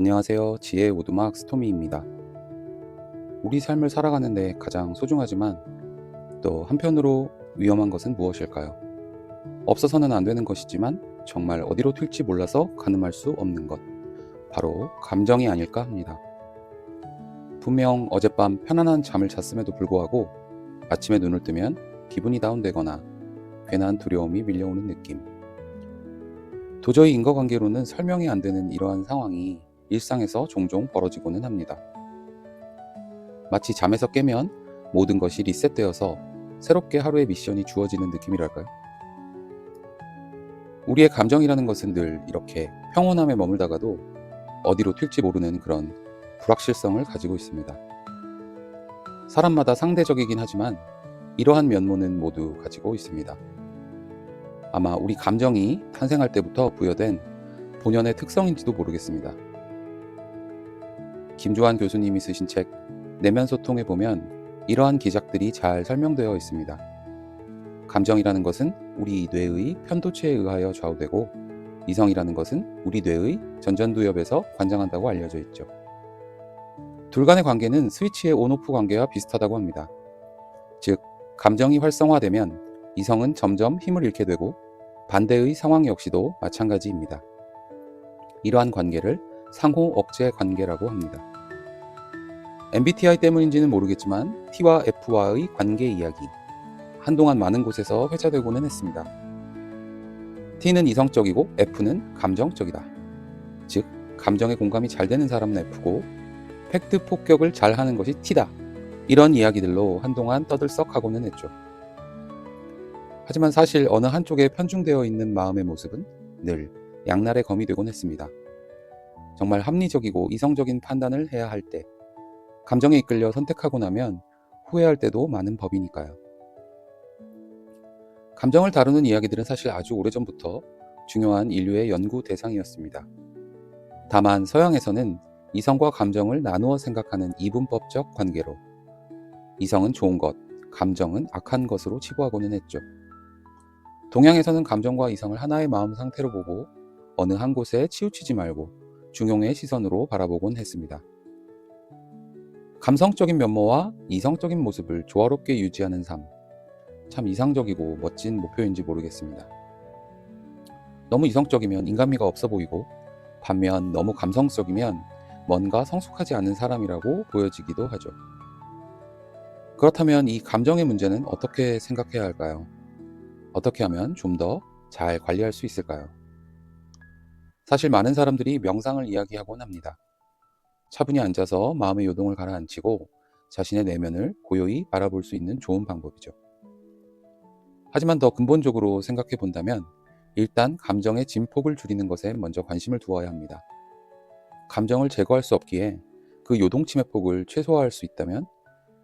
안녕하세요. 지혜의 오두막 스토미입니다. 우리 삶을 살아가는데 가장 소중하지만 또 한편으로 위험한 것은 무엇일까요? 없어서는 안 되는 것이지만 정말 어디로 튈지 몰라서 가늠할 수 없는 것. 바로 감정이 아닐까 합니다. 분명 어젯밤 편안한 잠을 잤음에도 불구하고 아침에 눈을 뜨면 기분이 다운되거나 괜한 두려움이 밀려오는 느낌. 도저히 인과관계로는 설명이 안 되는 이러한 상황이 일상에서 종종 벌어지고는 합니다. 마치 잠에서 깨면 모든 것이 리셋되어서 새롭게 하루의 미션이 주어지는 느낌이랄까요? 우리의 감정이라는 것은 늘 이렇게 평온함에 머물다가도 어디로 튈지 모르는 그런 불확실성을 가지고 있습니다. 사람마다 상대적이긴 하지만 이러한 면모는 모두 가지고 있습니다. 아마 우리 감정이 탄생할 때부터 부여된 본연의 특성인지도 모르겠습니다. 김주환 교수님이 쓰신 책 내면 소통에 보면 이러한 기작들이 잘 설명되어 있습니다. 감정이라는 것은 우리 뇌의 편도체에 의하여 좌우되고 이성이라는 것은 우리 뇌의 전전두엽에서 관장한다고 알려져 있죠. 둘 간의 관계는 스위치의 온오프 관계와 비슷하다고 합니다. 즉, 감정이 활성화되면 이성은 점점 힘을 잃게 되고 반대의 상황 역시도 마찬가지입니다. 이러한 관계를 상호 억제 관계라고 합니다. MBTI 때문인지는 모르겠지만 T와 F와의 관계 이야기, 한동안 많은 곳에서 회자되고는 했습니다. T는 이성적이고 F는 감정적이다. 즉, 감정에 공감이 잘 되는 사람은 F고 팩트 폭격을 잘 하는 것이 T다. 이런 이야기들로 한동안 떠들썩하고는 했죠. 하지만 사실 어느 한쪽에 편중되어 있는 마음의 모습은 늘 양날의 검이 되곤 했습니다. 정말 합리적이고 이성적인 판단을 해야 할 때, 감정에 이끌려 선택하고 나면 후회할 때도 많은 법이니까요. 감정을 다루는 이야기들은 사실 아주 오래전부터 중요한 인류의 연구 대상이었습니다. 다만 서양에서는 이성과 감정을 나누어 생각하는 이분법적 관계로 이성은 좋은 것, 감정은 악한 것으로 치부하고는 했죠. 동양에서는 감정과 이성을 하나의 마음 상태로 보고 어느 한 곳에 치우치지 말고 중용의 시선으로 바라보곤 했습니다. 감성적인 면모와 이성적인 모습을 조화롭게 유지하는 삶, 참 이상적이고 멋진 목표인지 모르겠습니다. 너무 이성적이면 인간미가 없어 보이고 반면 너무 감성적이면 뭔가 성숙하지 않은 사람이라고 보여지기도 하죠. 그렇다면 이 감정의 문제는 어떻게 생각해야 할까요? 어떻게 하면 좀 더 잘 관리할 수 있을까요? 사실 많은 사람들이 명상을 이야기하곤 합니다. 차분히 앉아서 마음의 요동을 가라앉히고 자신의 내면을 고요히 바라볼 수 있는 좋은 방법이죠. 하지만 더 근본적으로 생각해 본다면 일단 감정의 진폭을 줄이는 것에 먼저 관심을 두어야 합니다. 감정을 제거할 수 없기에 그 요동침의 폭을 최소화할 수 있다면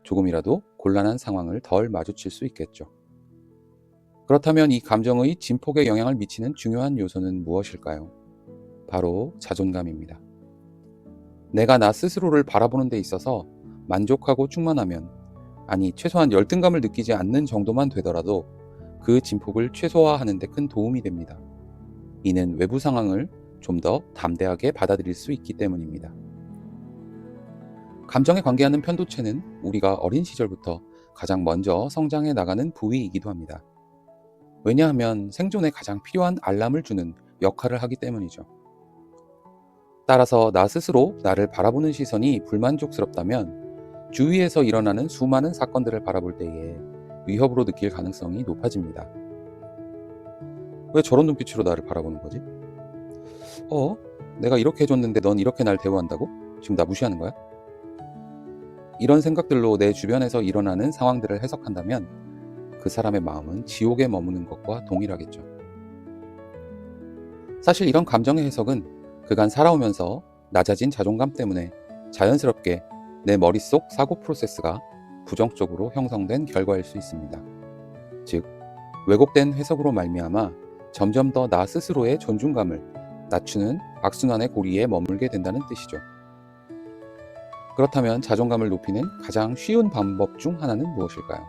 조금이라도 곤란한 상황을 덜 마주칠 수 있겠죠. 그렇다면 이 감정의 진폭에 영향을 미치는 중요한 요소는 무엇일까요? 바로 자존감입니다. 내가 나 스스로를 바라보는 데 있어서 만족하고 충만하면, 아니 최소한 열등감을 느끼지 않는 정도만 되더라도 그 진폭을 최소화하는 데 큰 도움이 됩니다. 이는 외부 상황을 좀 더 담대하게 받아들일 수 있기 때문입니다. 감정에 관계하는 편도체는 우리가 어린 시절부터 가장 먼저 성장해 나가는 부위이기도 합니다. 왜냐하면 생존에 가장 필요한 알람을 주는 역할을 하기 때문이죠. 따라서 나 스스로 나를 바라보는 시선이 불만족스럽다면 주위에서 일어나는 수많은 사건들을 바라볼 때에 위협으로 느낄 가능성이 높아집니다. 왜 저런 눈빛으로 나를 바라보는 거지? 내가 이렇게 해줬는데 넌 이렇게 날 대우한다고? 지금 나 무시하는 거야? 이런 생각들로 내 주변에서 일어나는 상황들을 해석한다면 그 사람의 마음은 지옥에 머무는 것과 동일하겠죠. 사실 이런 감정의 해석은 그간 살아오면서 낮아진 자존감 때문에 자연스럽게 내 머릿속 사고 프로세스가 부정적으로 형성된 결과일 수 있습니다. 즉, 왜곡된 해석으로 말미암아 점점 더 나 스스로의 존중감을 낮추는 악순환의 고리에 머물게 된다는 뜻이죠. 그렇다면 자존감을 높이는 가장 쉬운 방법 중 하나는 무엇일까요?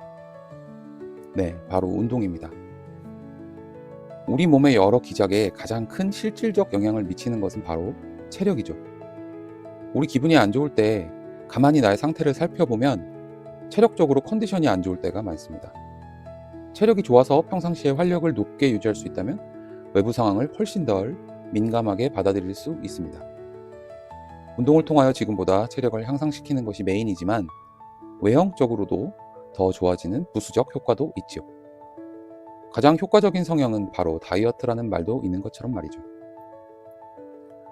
네, 바로 운동입니다. 우리 몸의 여러 기작에 가장 큰 실질적 영향을 미치는 것은 바로 체력이죠. 우리 기분이 안 좋을 때 가만히 나의 상태를 살펴보면 체력적으로 컨디션이 안 좋을 때가 많습니다. 체력이 좋아서 평상시에 활력을 높게 유지할 수 있다면 외부 상황을 훨씬 덜 민감하게 받아들일 수 있습니다. 운동을 통하여 지금보다 체력을 향상시키는 것이 메인이지만 외형적으로도 더 좋아지는 부수적 효과도 있지요. 가장 효과적인 성형은 바로 다이어트라는 말도 있는 것처럼 말이죠.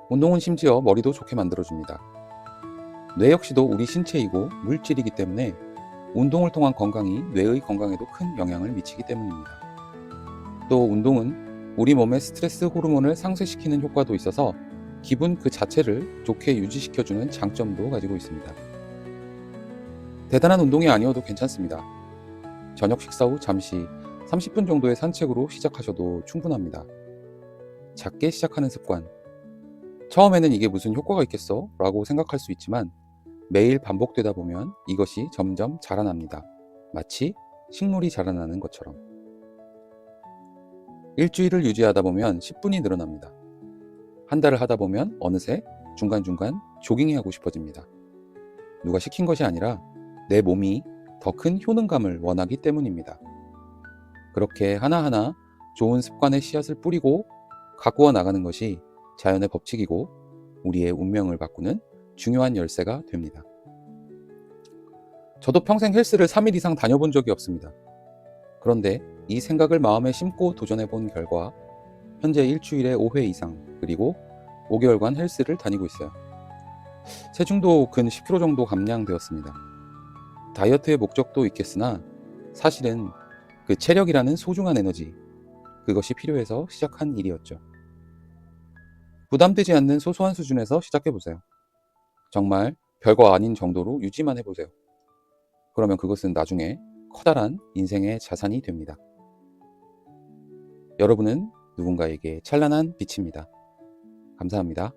운동은 심지어 머리도 좋게 만들어줍니다. 뇌 역시도 우리 신체이고 물질이기 때문에 운동을 통한 건강이 뇌의 건강에도 큰 영향을 미치기 때문입니다. 또 운동은 우리 몸의 스트레스 호르몬을 상쇄시키는 효과도 있어서 기분 그 자체를 좋게 유지시켜주는 장점도 가지고 있습니다. 대단한 운동이 아니어도 괜찮습니다. 저녁 식사 후 잠시 30분 정도의 산책으로 시작하셔도 충분합니다. 작게 시작하는 습관. 처음에는 이게 무슨 효과가 있겠어? 라고 생각할 수 있지만 매일 반복되다 보면 이것이 점점 자라납니다. 마치 식물이 자라나는 것처럼. 일주일을 유지하다 보면 10분이 늘어납니다. 한 달을 하다 보면 어느새 중간중간 조깅이 하고 싶어집니다. 누가 시킨 것이 아니라 내 몸이 더 큰 효능감을 원하기 때문입니다. 그렇게 하나하나 좋은 습관의 씨앗을 뿌리고 가꾸어 나가는 것이 자연의 법칙이고 우리의 운명을 바꾸는 중요한 열쇠가 됩니다. 저도 평생 헬스를 3일 이상 다녀본 적이 없습니다. 그런데 이 생각을 마음에 심고 도전해 본 결과 현재 일주일에 5회 이상 그리고 5개월간 헬스를 다니고 있어요. 체중도 근 10kg 정도 감량되었습니다. 다이어트의 목적도 있겠으나 사실은 그 체력이라는 소중한 에너지, 그것이 필요해서 시작한 일이었죠. 부담되지 않는 소소한 수준에서 시작해보세요. 정말 별거 아닌 정도로 유지만 해보세요. 그러면 그것은 나중에 커다란 인생의 자산이 됩니다. 여러분은 누군가에게 찬란한 빛입니다. 감사합니다.